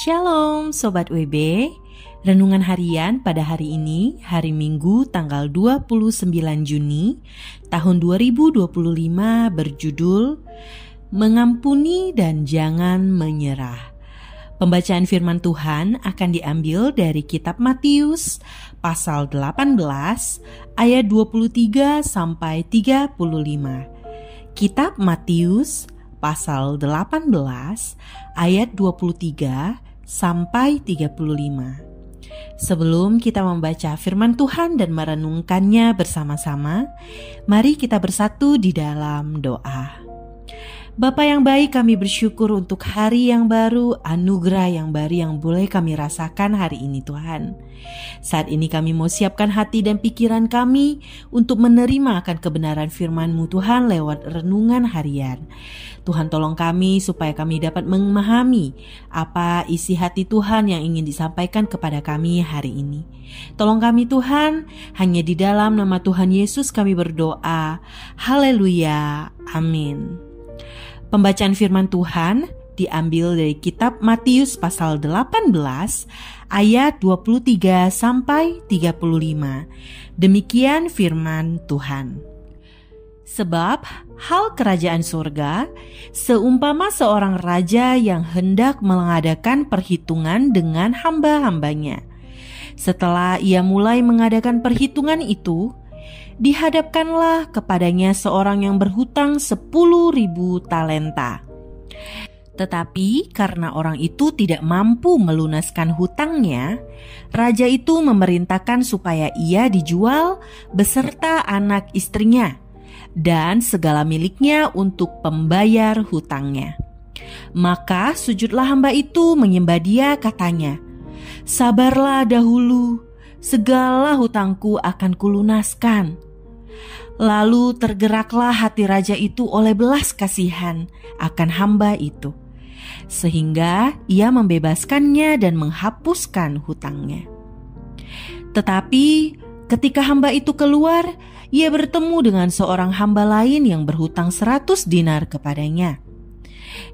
Shalom Sobat WB, renungan harian pada hari ini, hari Minggu tanggal 29 Juni tahun 2025 berjudul Mengampuni dan Jangan Menyerah. Pembacaan firman Tuhan akan diambil dari kitab Matius pasal 18 ayat 23 sampai 35. Kitab Matius pasal 18 ayat 23 sampai 35. Sebelum kita membaca firman Tuhan dan merenungkannya bersama-sama, mari kita bersatu di dalam doa. Bapa yang baik, kami bersyukur untuk hari yang baru, anugerah yang baru yang boleh kami rasakan hari ini Tuhan. Saat ini kami mau siapkan hati dan pikiran kami untuk menerima akan kebenaran firman-Mu Tuhan lewat renungan harian. Tuhan tolong kami supaya kami dapat memahami apa isi hati Tuhan yang ingin disampaikan kepada kami hari ini. Tolong kami Tuhan, hanya di dalam nama Tuhan Yesus kami berdoa. Haleluya, amin. Pembacaan firman Tuhan diambil dari kitab Matius pasal 18 ayat 23 sampai 35. Demikian firman Tuhan. Sebab hal kerajaan surga seumpama seorang raja yang hendak mengadakan perhitungan dengan hamba-hambanya. Setelah ia mulai mengadakan perhitungan itu, dihadapkanlah kepadanya seorang yang berhutang 10.000 talenta. Tetapi karena orang itu tidak mampu melunaskan hutangnya, raja itu memerintahkan supaya ia dijual beserta anak istrinya dan segala miliknya untuk pembayar hutangnya. Maka sujudlah hamba itu menyembah dia, katanya, "Sabarlah dahulu, segala hutangku akan kulunaskan." Lalu tergeraklah hati raja itu oleh belas kasihan akan hamba itu, sehingga ia membebaskannya dan menghapuskan hutangnya. Tetapi ketika hamba itu keluar, ia bertemu dengan seorang hamba lain yang berhutang 100 dinar kepadanya.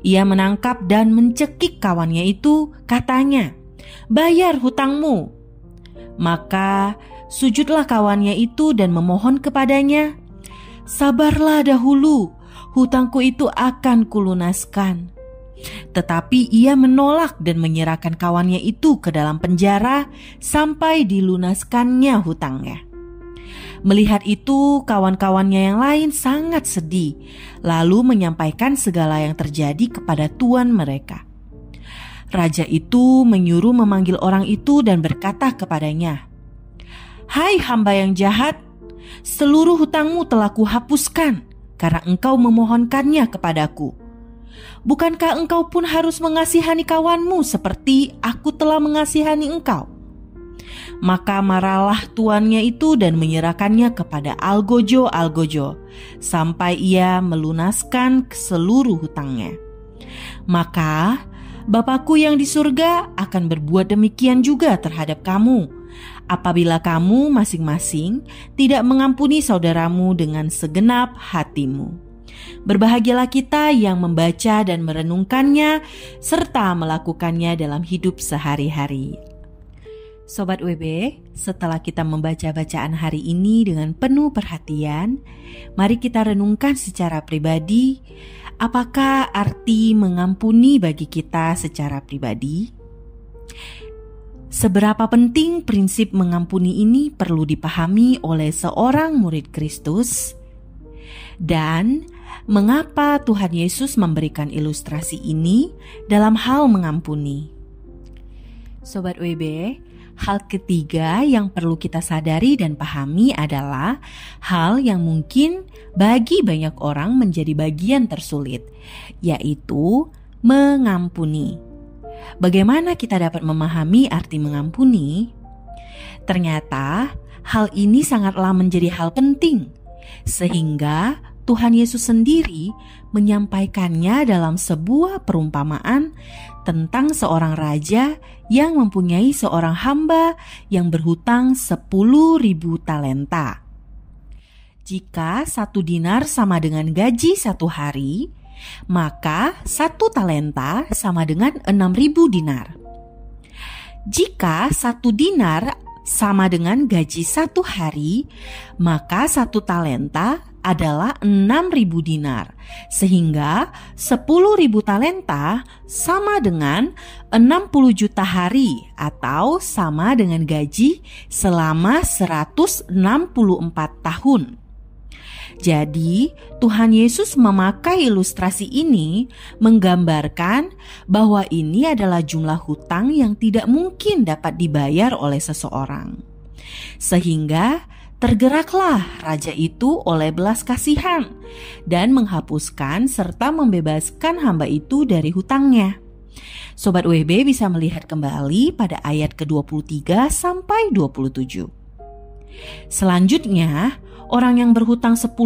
Ia menangkap dan mencekik kawannya itu, katanya, "Bayar hutangmu." Maka sujudlah kawannya itu dan memohon kepadanya, "Sabarlah dahulu, hutangku itu akan kulunaskan." Tetapi ia menolak dan menyerahkan kawannya itu ke dalam penjara sampai dilunaskannya hutangnya. Melihat itu, kawan-kawannya yang lain sangat sedih, lalu menyampaikan segala yang terjadi kepada tuan mereka. Raja itu menyuruh memanggil orang itu dan berkata kepadanya, "Hai hamba yang jahat, seluruh hutangmu telah kuhapuskan karena engkau memohonkannya kepadaku. Bukankah engkau pun harus mengasihani kawanmu seperti aku telah mengasihani engkau?" Maka marahlah tuannya itu dan menyerahkannya kepada algojo-algojo sampai ia melunaskan seluruh hutangnya. Maka Bapakku yang di surga akan berbuat demikian juga terhadap kamu, apabila kamu masing-masing tidak mengampuni saudaramu dengan segenap hatimu. Berbahagialah kita yang membaca dan merenungkannya, serta melakukannya dalam hidup sehari-hari. Sobat WB, setelah kita membaca bacaan hari ini dengan penuh perhatian, mari kita renungkan secara pribadi, apakah arti mengampuni bagi kita secara pribadi? Seberapa penting prinsip mengampuni ini perlu dipahami oleh seorang murid Kristus? Dan mengapa Tuhan Yesus memberikan ilustrasi ini dalam hal mengampuni? Sobat WB, hal ketiga yang perlu kita sadari dan pahami adalah hal yang mungkin bagi banyak orang menjadi bagian tersulit, yaitu mengampuni. Bagaimana kita dapat memahami arti mengampuni? Ternyata hal ini sangatlah menjadi hal penting, sehingga Tuhan Yesus sendiri menyampaikannya dalam sebuah perumpamaan tentang seorang raja yang mempunyai seorang hamba yang berhutang 10.000 talenta. Jika 1 dinar sama dengan gaji 1 hari, maka 1 talenta sama dengan 6.000 dinar. Jika 1 dinar sama dengan gaji 1 hari, maka 1 talenta adalah 6.000 dinar, sehingga 10.000 talenta sama dengan 60 juta hari atau sama dengan gaji selama 164 tahun. Jadi, Tuhan Yesus memakai ilustrasi ini menggambarkan bahwa ini adalah jumlah hutang yang tidak mungkin dapat dibayar oleh seseorang. Sehingga tergeraklah raja itu oleh belas kasihan dan menghapuskan serta membebaskan hamba itu dari hutangnya. Sobat WB bisa melihat kembali pada ayat ke-23 sampai 27. Selanjutnya, orang yang berhutang 10.000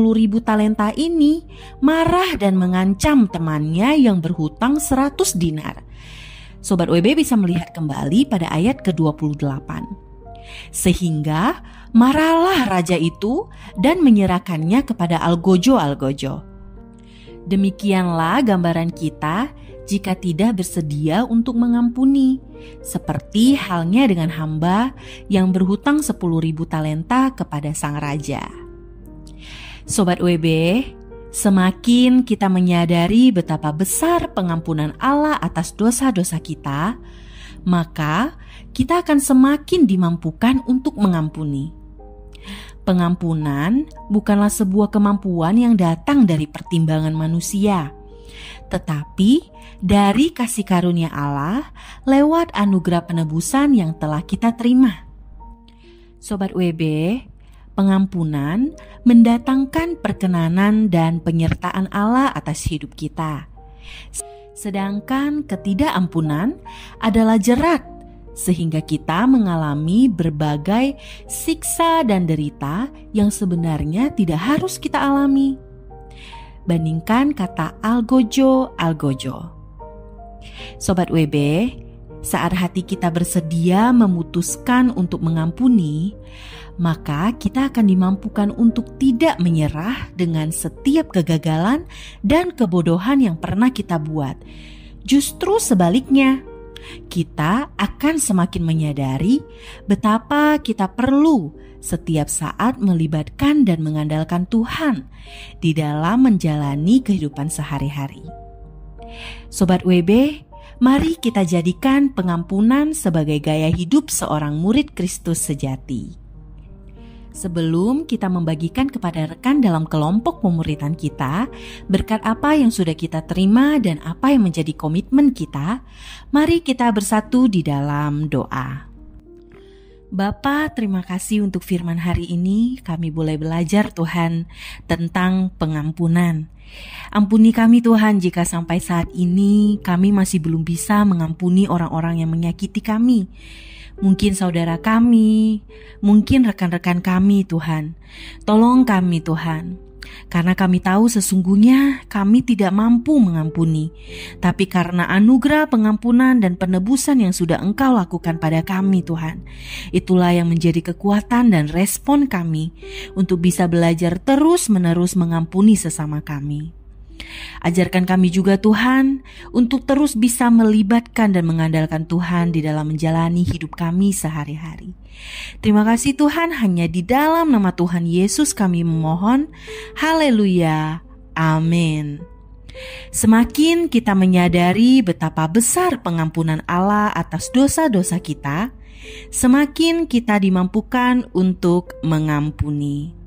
talenta ini marah dan mengancam temannya yang berhutang 100 dinar. Sobat WB bisa melihat kembali pada ayat ke-28. Sehingga marahlah raja itu dan menyerahkannya kepada algojo-algojo. Demikianlah gambaran kita jika tidak bersedia untuk mengampuni, seperti halnya dengan hamba yang berhutang 10.000 talenta kepada sang raja. Sobat WB, semakin kita menyadari betapa besar pengampunan Allah atas dosa-dosa kita, maka kita akan semakin dimampukan untuk mengampuni. Pengampunan bukanlah sebuah kemampuan yang datang dari pertimbangan manusia, tetapi dari kasih karunia Allah lewat anugerah penebusan yang telah kita terima. Sobat WB, pengampunan mendatangkan perkenanan dan penyertaan Allah atas hidup kita. Sedangkan ketidakampunan adalah jerat, sehingga kita mengalami berbagai siksa dan derita yang sebenarnya tidak harus kita alami. Bandingkan kata algojo. Sobat WB, saat hati kita bersedia memutuskan untuk mengampuni, maka kita akan dimampukan untuk tidak menyerah dengan setiap kegagalan dan kebodohan yang pernah kita buat. Justru sebaliknya, kita akan semakin menyadari betapa kita perlu setiap saat melibatkan dan mengandalkan Tuhan di dalam menjalani kehidupan sehari-hari. Sobat WB, mari kita jadikan pengampunan sebagai gaya hidup seorang murid Kristus sejati. Sebelum kita membagikan kepada rekan dalam kelompok pemuridan kita berkat apa yang sudah kita terima dan apa yang menjadi komitmen kita, mari kita bersatu di dalam doa. Bapa, terima kasih untuk firman hari ini. Kami boleh belajar Tuhan tentang pengampunan. Ampuni kami Tuhan jika sampai saat ini kami masih belum bisa mengampuni orang-orang yang menyakiti kami. Mungkin saudara kami, mungkin rekan-rekan kami Tuhan. Tolong kami Tuhan, karena kami tahu sesungguhnya kami tidak mampu mengampuni. Tapi karena anugerah pengampunan dan penebusan yang sudah Engkau lakukan pada kami Tuhan, itulah yang menjadi kekuatan dan respon kami untuk bisa belajar terus-menerus mengampuni sesama kami. Ajarkan kami juga Tuhan untuk terus bisa melibatkan dan mengandalkan Tuhan di dalam menjalani hidup kami sehari-hari. Terima kasih Tuhan, hanya di dalam nama Tuhan Yesus kami memohon. Haleluya, amin. Semakin kita menyadari betapa besar pengampunan Allah atas dosa-dosa kita, semakin kita dimampukan untuk mengampuni.